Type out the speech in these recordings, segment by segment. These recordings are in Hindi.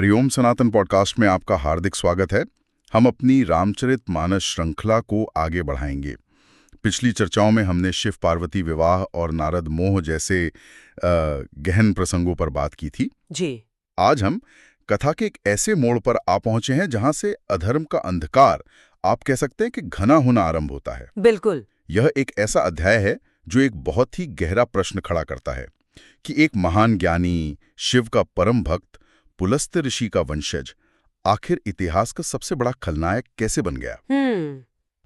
हरिओम सनातन पॉडकास्ट में आपका हार्दिक स्वागत है। हम अपनी रामचरितमानस श्रृंखला को आगे बढ़ाएंगे। पिछली चर्चाओं में हमने शिव पार्वती विवाह और नारद मोह जैसे गहन प्रसंगों पर बात की थी जी। आज हम कथा के एक ऐसे मोड़ पर आ पहुंचे हैं जहां से अधर्म का अंधकार, आप कह सकते हैं कि घना होना आरंभ होता है। बिल्कुल। यह एक ऐसा अध्याय है जो एक बहुत ही गहरा प्रश्न खड़ा करता है कि एक महान ज्ञानी, शिव का परम भक्त, पुलस्त्य ऋषि का वंशज आखिर इतिहास का सबसे बड़ा खलनायक कैसे बन गया।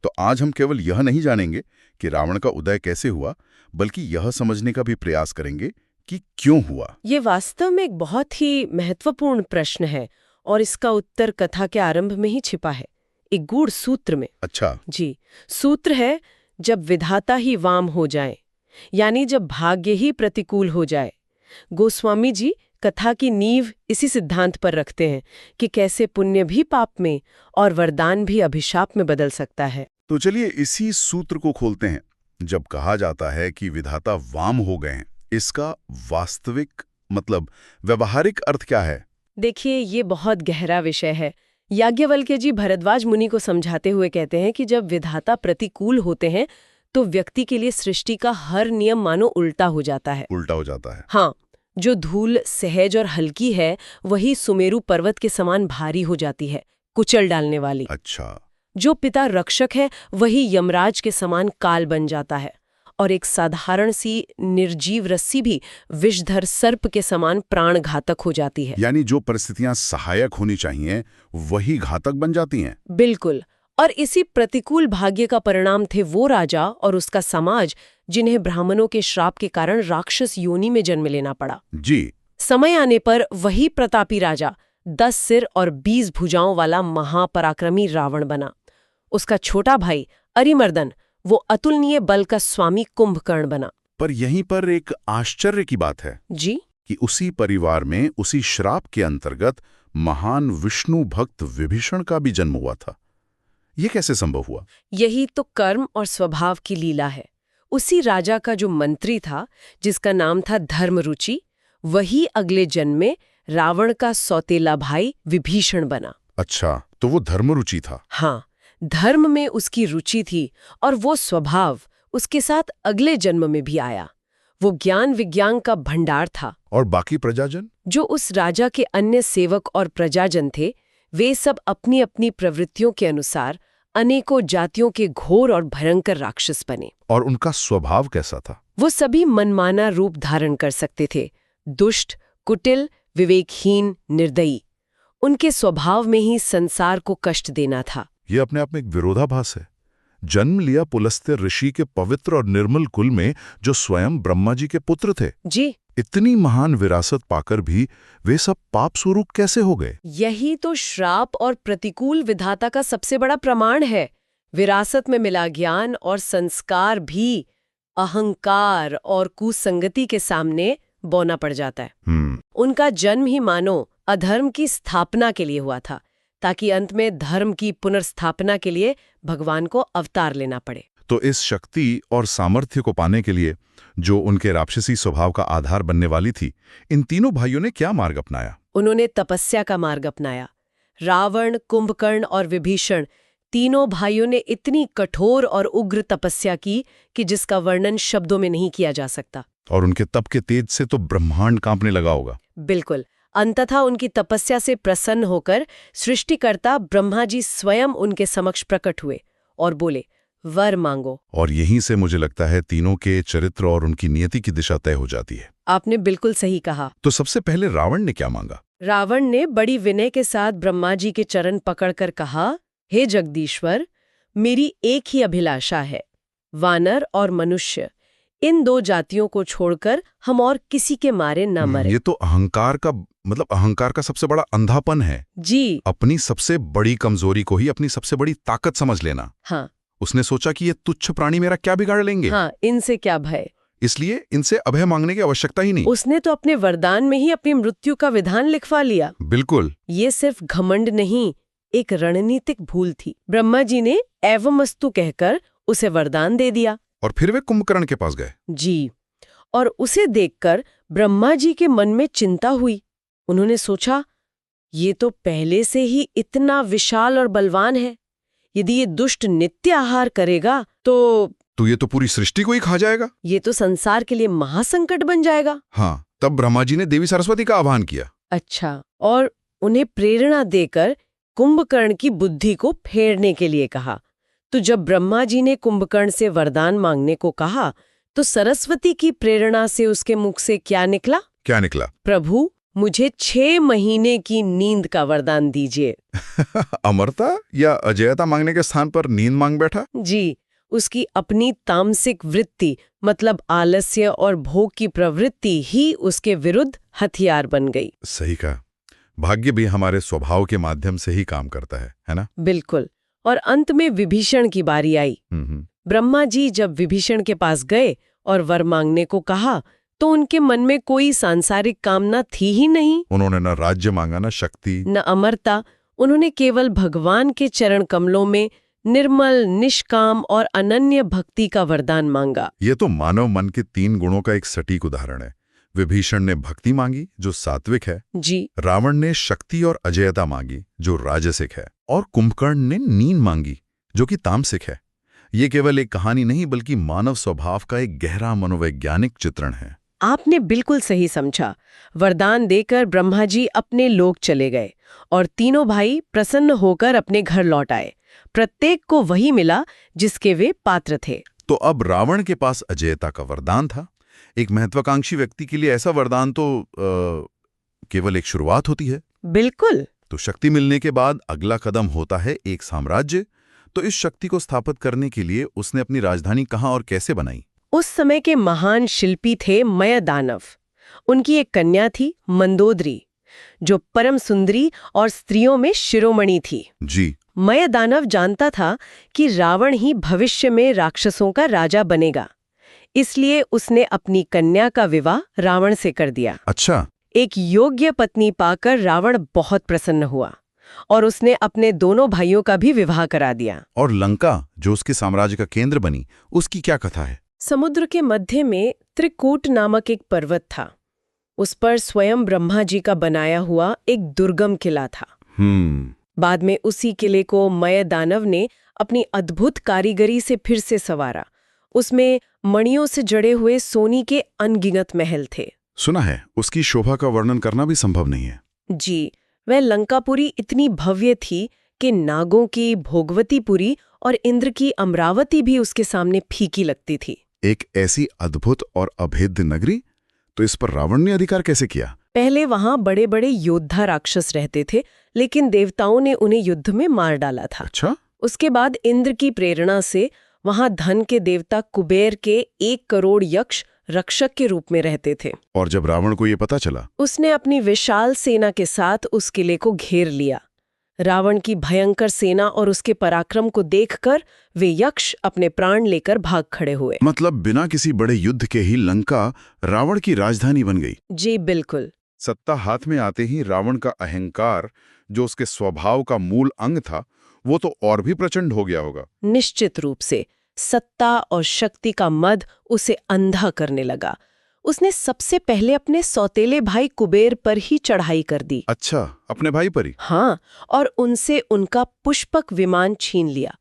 तो आज हम केवल यह नहीं जानेंगे कि रावण का उदय कैसे हुआ, बल्कि यह समझने का भी प्रयास करेंगे कि क्यों हुआ। ये वास्तव में एक बहुत ही महत्वपूर्ण प्रश्न है और इसका उत्तर कथा के आरंभ में ही छिपा है, एक गूढ़ सूत्र में। अच्छा जी, सूत्र है जब विधाता ही वाम हो जाए, यानी जब भाग्य ही प्रतिकूल हो जाए। गोस्वामी जी कथा की नींव इसी सिद्धांत पर रखते हैं कि कैसे पुण्य भी पाप में और वरदान भी अभिशाप में बदल सकता है। तो चलिए इसी सूत्र को खोलते हैं। जब कहा जाता है कि विधाता वाम हो गए हैं, इसका वास्तविक मतलब व्यवहारिक अर्थ क्या है? देखिए, ये बहुत गहरा विषय है। याज्ञवल्क्य जी भरद्वाज मुनि को समझाते हुए कहते हैं कि जब विधाता प्रतिकूल होते हैं तो व्यक्ति के लिए सृष्टि का हर नियम मानो उल्टा हो जाता है। उल्टा हो जाता है। हाँ, जो धूल सहज और हल्की है वही सुमेरु पर्वत के समान भारी हो जाती है, कुचल डालने वाली। अच्छा, जो पिता रक्षक है वही यमराज के समान काल बन जाता है, और एक साधारण सी निर्जीव रस्सी भी विषधर सर्प के समान प्राण घातक हो जाती है। यानी जो परिस्थितियां सहायक होनी चाहिए वही घातक बन जाती हैं। बिल्कुल। और इसी प्रतिकूल भाग्य का परिणाम थे वो राजा और उसका समाज जिन्हें ब्राह्मणों के श्राप के कारण राक्षस योनि में जन्म लेना पड़ा। जी। समय आने पर वही प्रतापी राजा 10 सिर और 20 भुजाओं वाला महापराक्रमी रावण बना। उसका छोटा भाई अरिमर्दन वो अतुलनीय बल का स्वामी कुंभकर्ण बना। पर यहीं पर एक आश्चर्य की बात है जी, कि उसी परिवार में उसी श्राप के अंतर्गत महान विष्णु भक्त विभीषण का भी जन्म हुआ था। ये कैसे संभव हुआ? यही तो कर्म और स्वभाव की लीला है। उसी राजा का जो मंत्री था, जिसका नाम था धर्मरुचि, वही अगले जन्म में रावण का सौतेला भाई विभीषण बना। अच्छा, तो वो धर्मरुचि था। हाँ, धर्म में उसकी रुचि थी और वो स्वभाव उसके साथ अगले जन्म में भी आया। वो ज्ञान विज्ञान का भंडार था। और बाकी प्रजाजन? जो उस राजा के अन्य सेवक और प्रजाजन थे, वे सब अपनी अपनी प्रवृत्तियों के अनुसार अनेकों जातियों के घोर और भयंकर राक्षस बने। और उनका स्वभाव कैसा था? वो सभी मनमाना रूप धारण कर सकते थे, दुष्ट, कुटिल, विवेकहीन, निर्दयी। उनके स्वभाव में ही संसार को कष्ट देना था। ये अपने आप में एक विरोधाभास है। जन्म लिया पुलस्त्य ऋषि के पवित्र और निर्मल कुल में, जो स्वयं ब्रह्मा जी के पुत्र थे। जी, इतनी महान विरासत पाकर भी वे सब पाप स्वरूप कैसे हो गए? यही तो श्राप और प्रतिकूल विधाता का सबसे बड़ा प्रमाण है। विरासत में मिला ज्ञान और संस्कार भी अहंकार और कुसंगति के सामने बौना पड़ जाता है। उनका जन्म ही मानो अधर्म की स्थापना के लिए हुआ था, ताकि अंत में धर्म की पुनर्स्थापना के लिए भगवान को अवतार लेना पड़े। तो इस शक्ति और सामर्थ्य को पाने के लिए, जो उनके राक्षसी स्वभाव का आधार बनने वाली थी, इन तीनों भाइयों ने क्या मार्ग अपनाया? उन्होंने तपस्या का मार्ग अपनाया। रावण, कुंभकर्ण और विभीषण तीनों भाइयों ने इतनी कठोर और उग्र तपस्या की कि जिसका वर्णन शब्दों में नहीं किया जा सकता। और उनके तप के तेज से तो ब्रह्मांड कांपने लगा होगा। बिल्कुल। अंततः उनकी तपस्या से प्रसन्न होकर सृष्टिकर्ता ब्रह्मा जी स्वयं उनके समक्ष प्रकट हुए और बोले, वर मांगो। और यहीं से मुझे लगता है तीनों के चरित्र और उनकी नियति की दिशा तय हो जाती है। आपने बिल्कुल सही कहा। तो सबसे पहले रावण ने क्या मांगा? रावण ने बड़ी विनय के साथ ब्रह्मा जी के चरण पकड़कर कहा, हे जगदीश्वर, मेरी एक ही अभिलाषा है, वानर और मनुष्य, इन दो जातियों को छोड़कर हम और किसी के मारे न मरे। ये तो अहंकार का सबसे बड़ा अंधापन है। जी, अपनी सबसे बड़ी कमजोरी को ही अपनी सबसे बड़ी ताकत समझ लेना। हाँ। उसने सोचा कि ये तुच्छ प्राणी मेरा क्या बिगाड़ लेंगे। हाँ, इनसे क्या भय, इसलिए इनसे अभय मांगने की आवश्यकता ही नहीं। उसने तो अपने वरदान में ही अपनी मृत्यु का विधान लिखवा लिया। बिल्कुल। ये सिर्फ घमंड नहीं, एक रणनीतिक भूल थी। ब्रह्मा जी ने एवमस्तु कहकर उसे वरदान दे दिया। और फिर वे कुंभकर्ण के पास गए। जी, और उसे देखकर ब्रह्मा जी के मन में चिंता हुई। उन्होंने सोचा, ये तो पहले से ही इतना विशाल और बलवान है। यदि ये दुष्ट नित्य आहार करेगा तो ये तो पूरी सृष्टि को ही खा जाएगा। ये तो संसार के लिए महासंकट बन जाएगा। हाँ, तब ब्रह्मा जी ने देवी सरस्वती का आह्वान किया। अच्छा, और उन्हें प्रेरणा देकर कुंभकर्ण की बुद्धि को फेरने के लिए कहा। तो जब ब्रह्मा जी ने कुंभकर्ण से वरदान मांगने को कहा तो सरस्वती की प्रेरणा से उसके मुख से क्या निकला? क्या निकला? प्रभु, मुझे 6 महीने की नींद का वरदान दीजिए। अमरता या अजयता मांगने के स्थान पर नींद मांग बैठा? जी, उसकी अपनी तामसिक वृत्ति मतलब आलस्य और भोग की प्रवृत्ति ही उसके विरुद्ध हथियार बन गई। सही कहा। भाग्य भी हमारे स्वभाव के माध्यम से ही काम करता है ना? बिल्कुल। और अंत में विभीषण की बारी आई। ब्रह्मा जी जब विभीषण के पास गए और वर मांगने को कहा तो उनके मन में कोई सांसारिक कामना थी ही नहीं। उन्होंने न राज्य मांगा, न शक्ति, न अमरता। उन्होंने केवल भगवान के चरण कमलों में निर्मल, निष्काम और अनन्य भक्ति का वरदान मांगा। ये तो मानव मन के 3 गुणों का एक सटीक उदाहरण है। विभीषण ने भक्ति मांगी जो सात्विक है जी, रावण ने शक्ति और अजयता मांगी जो राजसिक है, और कुंभकर्ण ने नींद मांगी जो कि तामसिक है। ये केवल एक कहानी नहीं बल्कि मानव स्वभाव का एक गहरा मनोवैज्ञानिक चित्रण है। आपने बिल्कुल सही समझा। वरदान देकर ब्रह्मा जी अपने लोक चले गए और तीनों भाई प्रसन्न होकर अपने घर लौट आए। प्रत्येक को वही मिला जिसके वे पात्र थे। तो अब रावण के पास अजयता का वरदान था। एक महत्वाकांक्षी व्यक्ति के लिए ऐसा वरदान तो केवल एक शुरुआत होती है। बिल्कुल। तो शक्ति मिलने के बाद अगला कदम होता है एक साम्राज्य। तो इस शक्ति को स्थापित करने के लिए उसने अपनी राजधानी कहाँ और कैसे बनाई? उस समय के महान शिल्पी थे मयदानव। उनकी एक कन्या थी मंदोदरी, जो परम सुंदरी और स्त्रियों में शिरोमणि थी। जी। मयदानव जानता था कि रावण ही भविष्य में राक्षसों का राजा बनेगा, इसलिए उसने अपनी कन्या का विवाह रावण से कर दिया। अच्छा। एक योग्य पत्नी पाकर रावण बहुत प्रसन्न हुआ और उसने अपने दोनों भाइयों का भी विवाह करा दिया। और लंका, जो उसके साम्राज्य का केंद्र बनी, उसकी क्या कथा है? समुद्र के मध्य में त्रिकूट नामक एक पर्वत था। उस पर स्वयं ब्रह्मा जी का बनाया हुआ एक दुर्गम किला था। बाद में उसी किले को मयदानव ने अपनी अद्भुत कारीगरी से फिर से संवारा। उसमें मणियों से जड़े हुए सोने के अनगिनत महल थे। सुना है, उसकी शोभा का वर्णन करना भी संभव नहीं है। जी, वह लंकापुरी इतनी भव्य थी कि नागों की भोगवतीपुरी और इंद्र की अमरावती भी उसके सामने फीकी लगती थी। एक ऐसी अद्भुत और अभेद्य नगरी, तो इस पर रावण ने अधिकार कैसे किया? पहले वहां बड़े बड़े योद्धा राक्षस रहते थे, लेकिन देवताओं ने उन्हें युद्ध में मार डाला था। अच्छा। उसके बाद इंद्र की प्रेरणा से वहां धन के देवता कुबेर के 1 करोड़ यक्ष रक्षक के रूप में रहते थे। और जब रावण को ये पता चला, उसने अपनी विशाल सेना के साथ उस किले को घेर लिया। रावण की भयंकर सेना और उसके पराक्रम को देखकर वे यक्ष अपने प्राण लेकर भाग खड़े हुए। मतलब बिना किसी बड़े युद्ध के ही लंका रावण की राजधानी बन गई। जी बिल्कुल। सत्ता हाथ में आते ही रावण का अहंकार, जो उसके स्वभाव का मूल अंग था, वो तो और भी प्रचंड हो गया होगा। निश्चित रूप से सत्ता और शक्ति का मद उसे अंधा करने लगा। उसने सबसे पहले अपने सौतेले भाई कुबेर पर ही चढ़ाई कर दी। अच्छा, अपने भाई पर ही? हाँ, और उनसे उनका पुष्पक विमान छीन लिया।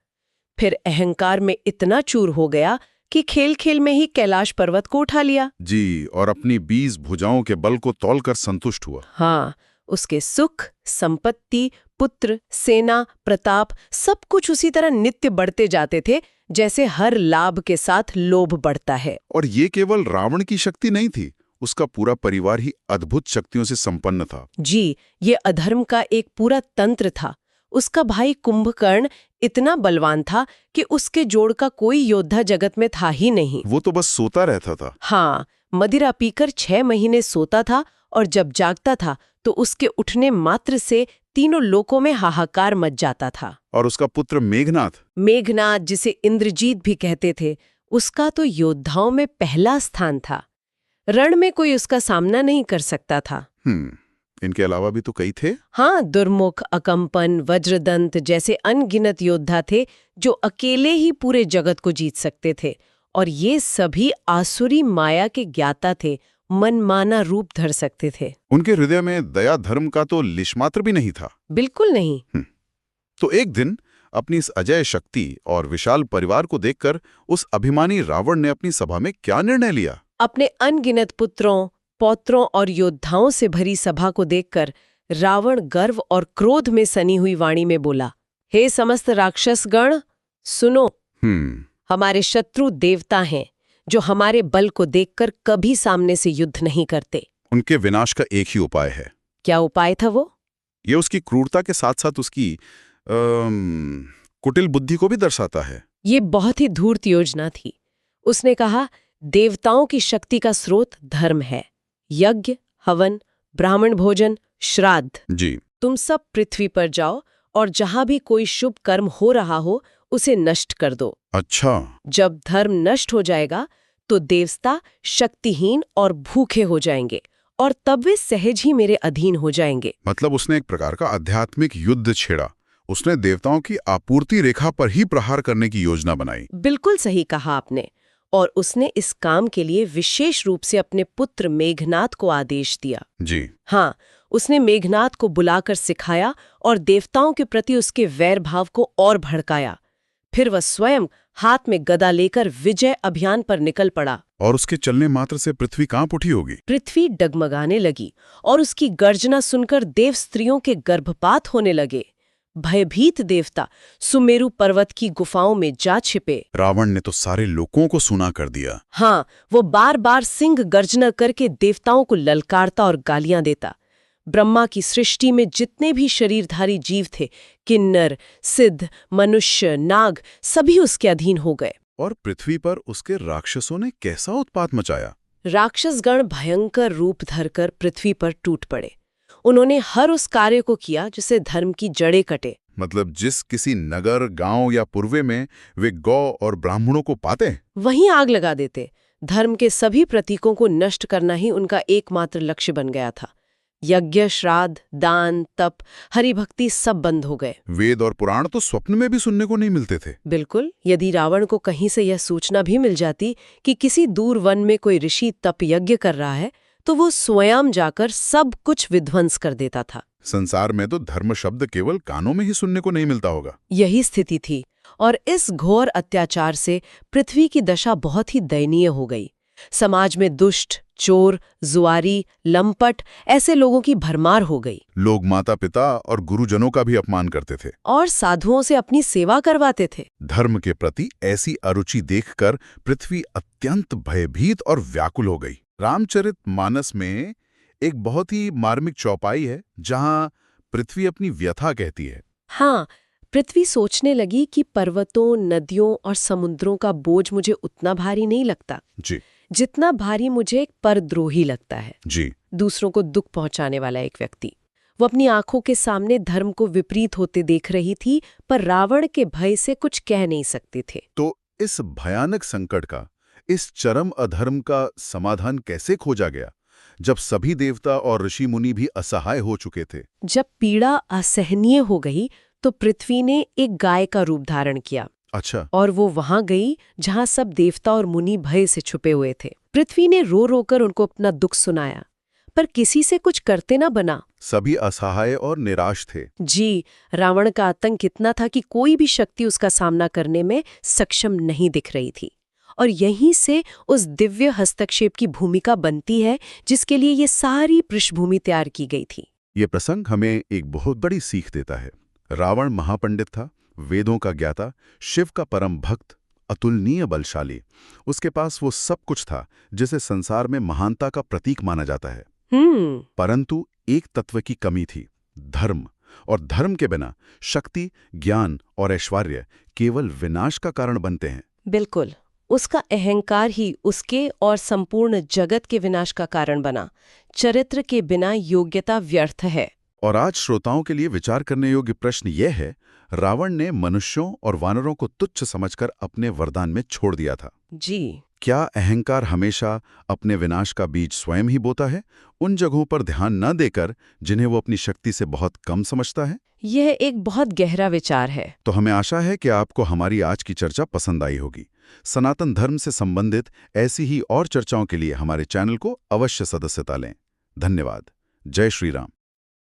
फिर अहंकार में इतना चूर हो गया कि खेल खेल में ही कैलाश पर्वत को उठा लिया। जी, और अपनी 20 भुजाओं के बल को तौलकर संतुष्ट हुआ। हाँ, उसके सुख, संपत्ति, पुत्र, सेना, प्रताप सब कुछ उसी तरह नित्य बढ़ते जाते थे जैसे हर लाभ के साथ लोभ बढ़ता है। और ये केवल रावण की शक्ति नहीं थी, उसका पूरा परिवार ही अद्भुत शक्तियों से संपन्न था। जी, ये अधर्म का एक पूरा तंत्र था। उसका भाई कुंभकर्ण इतना बलवान था कि उसके जोड़ का कोई योद्धा जगत में था ही नहीं। वो तो बस सोता रहता था। हाँ, मदिरा पीकर 6 महीने सोता था और जब जागता था तो उसके उठने मात्र से तीनों लोकों में हाहाकार मच जाता था। और उसका पुत्र मेघनाथ, जिसे इंद्रजीत भी कहते थे, उसका तो योद्धाओं में पहला स्थान था। रण में कोई उसका सामना नहीं कर सकता था। इनके अलावा भी तो कई थे। हाँ, दुर्मुख, अकंपन, वज्रदंत जैसे अनगिनत योद्धा थे जो अकेले ही पूरे जगत को जीत सकते थे। और ये सभी आसुरी माया के ज्ञाता थे। मनमाना रूप धर सकते थे। उनके हृदय में दया धर्म का तो लेशमात्र भी नहीं था। बिल्कुल नहीं। तो एक दिन अपनी इस अजय शक्ति और विशाल परिवार को देखकर उस अभिमानी रावण ने अपनी सभा में क्या निर्णय लिया? अपने अनगिनत पुत्रों, पौत्रों और योद्धाओं से भरी सभा को देखकर रावण गर्व और क्रोध में सनी हुई वाणी में बोला, हे समस्त राक्षसगण, सुनो। हमारे शत्रु देवता हैं जो हमारे बल को देखकर कभी सामने से युद्ध नहीं करते। उनके विनाश का एक ही उपाय है। क्या उपाय था वो? ये उसकी क्रूरता के साथ साथ उसकी कुटिल बुद्धि को भी दर्शाता है। ये बहुत ही धूर्त योजना थी। उसने कहा, देवताओं की शक्ति का स्रोत धर्म है। यज्ञ, हवन, ब्राह्मण भोजन, श्राद्ध। जी। तुम सब पृथ्वी पर जाओ और जहां भी कोई शुभ कर्म हो रहा हो उसे नष्ट कर दो। अच्छा। जब धर्म नष्ट हो जाएगा तो देवता शक्तिहीन और भूखे हो जाएंगे और तब वे सहज ही मेरे अधीन हो जाएंगे। मतलब उसने एक प्रकार का आध्यात्मिक युद्ध छेड़ा। उसने देवताओं की आपूर्ति रेखा पर ही प्रहार करने की योजना बनाई। बिल्कुल सही कहा आपने। और उसने इस काम के लिए विशेष रूप से अपने पुत्र मेघनाद को आदेश दिया। जी हाँ, उसने मेघनाद को बुलाकर सिखाया और देवताओं के प्रति उसके वैर भाव को और भड़काया। फिर वह स्वयं हाथ में गदा लेकर विजय अभियान पर निकल पड़ा। और उसके चलने मात्र से पृथ्वी कांप उठी होगी। पृथ्वी डगमगाने लगी और उसकी गर्जना सुनकर देव स्त्रियों के गर्भपात होने लगे। भयभीत देवता सुमेरु पर्वत की गुफाओं में जा छिपे। रावण ने तो सारे लोगों को सुना कर दिया। हाँ, वो बार बार सिंह गर्जना करके देवताओं को ललकारता और गालियां देता। ब्रह्मा की सृष्टि में जितने भी शरीरधारी जीव थे, किन्नर, सिद्ध, मनुष्य, नाग, सभी उसके अधीन हो गए। और पृथ्वी पर उसके राक्षसों ने कैसा उत्पात मचाया? राक्षसगण भयंकर रूप धरकर पृथ्वी पर टूट पड़े। उन्होंने हर उस कार्य को किया जिससे धर्म की जड़ें कटे। मतलब जिस किसी नगर, गांव या पूर्वे में वे गौ और ब्राह्मणों को पाते, वहीं आग लगा देते। धर्म के सभी प्रतीकों को नष्ट करना ही उनका एकमात्र लक्ष्य बन गया था। यज्ञ, श्राद्ध, दान, तप, हरिभक्ति सब बंद हो गए। वेद और पुराण तो स्वप्न में भी सुनने को नहीं मिलते थे। बिल्कुल। यदि रावण को कहीं से यह सूचना भी मिल जाती कि किसी दूर वन में कोई ऋषि तप यज्ञ कर रहा है, तो वो स्वयं जाकर सब कुछ विध्वंस कर देता था। संसार में तो धर्म शब्द केवल कानों में ही सुनने को नहीं मिलता होगा। यही स्थिति थी और इस घोर अत्याचार से पृथ्वी की दशा बहुत ही दयनीय हो गई। समाज में दुष्ट, चोर, जुआरी, लंपट ऐसे लोगों की भरमार हो गई। लोग माता पिता और गुरुजनों का भी अपमान करते थे और साधुओं से अपनी सेवा करवाते थे। धर्म के प्रति ऐसी अरुचि देखकर पृथ्वी अत्यंत भयभीत और व्याकुल हो गई। रामचरितमानस में एक बहुत ही मार्मिक चौपाई है जहां पृथ्वी अपनी व्यथा कहती है। हाँ, पृथ्वी सोचने लगी कि पर्वतों, नदियों और समुद्रों का बोझ मुझे उतना भारी नहीं लगता जी, जितना भारी मुझे एक परद्रोही लगता है। जी। दूसरों को दुख पहुंचाने वाला एक व्यक्ति। वो अपनी आंखों के सामने धर्म को विपरीत होते देख रही थी, पर रावण के भय से कुछ कह नहीं सकती थे। तो इस भयानक संकट का, इस चरम अधर्म का समाधान कैसे खोजा गया, जब सभी देवता और ऋषि मुनि भी असहाय हो चुके थे? जब पीड़ा असहनीय हो गई तो पृथ्वी ने एक गाय का रूप धारण किया। अच्छा। और वो वहां गई जहां सब देवता और मुनि भय से छुपे हुए थे। पृथ्वी ने रो रोकर उनको अपना दुख सुनाया, पर किसी से कुछ करते ना बना। सभी असहाय और निराश थे। जी, रावण का आतंक इतना था कि कोई भी शक्ति उसका सामना करने में सक्षम नहीं दिख रही थी। और यहीं से उस दिव्य हस्तक्षेप की भूमिका बनती है जिसके लिए ये सारी पृष्ठभूमि तैयार की गई थी। ये प्रसंग हमें एक बहुत बड़ी सीख देता है। रावण महापंडित था, वेदों का ज्ञाता, शिव का परम भक्त, अतुलनीय बलशाली। उसके पास वो सब कुछ था जिसे संसार में महानता का प्रतीक माना जाता है। परंतु एक तत्व की कमी थी, धर्म। और धर्म के बिना शक्ति, ज्ञान और ऐश्वर्य केवल विनाश का कारण बनते हैं। बिल्कुल। उसका अहंकार ही उसके और संपूर्ण जगत के विनाश का कारण बना। चरित्र के बिना योग्यता व्यर्थ है। और आज श्रोताओं के लिए विचार करने योग्य प्रश्न यह है, रावण ने मनुष्यों और वानरों को तुच्छ समझकर अपने वरदान में छोड़ दिया था। जी। क्या अहंकार हमेशा अपने विनाश का बीज स्वयं ही बोता है, उन जगहों पर ध्यान न देकर जिन्हें वो अपनी शक्ति से बहुत कम समझता है? यह एक बहुत गहरा विचार है। तो हमें आशा है कि आपको हमारी आज की चर्चा पसंद आई होगी। सनातन धर्म से संबंधित ऐसी ही और चर्चाओं के लिए हमारे चैनल को अवश्य सदस्यता लें। धन्यवाद। जय श्री राम।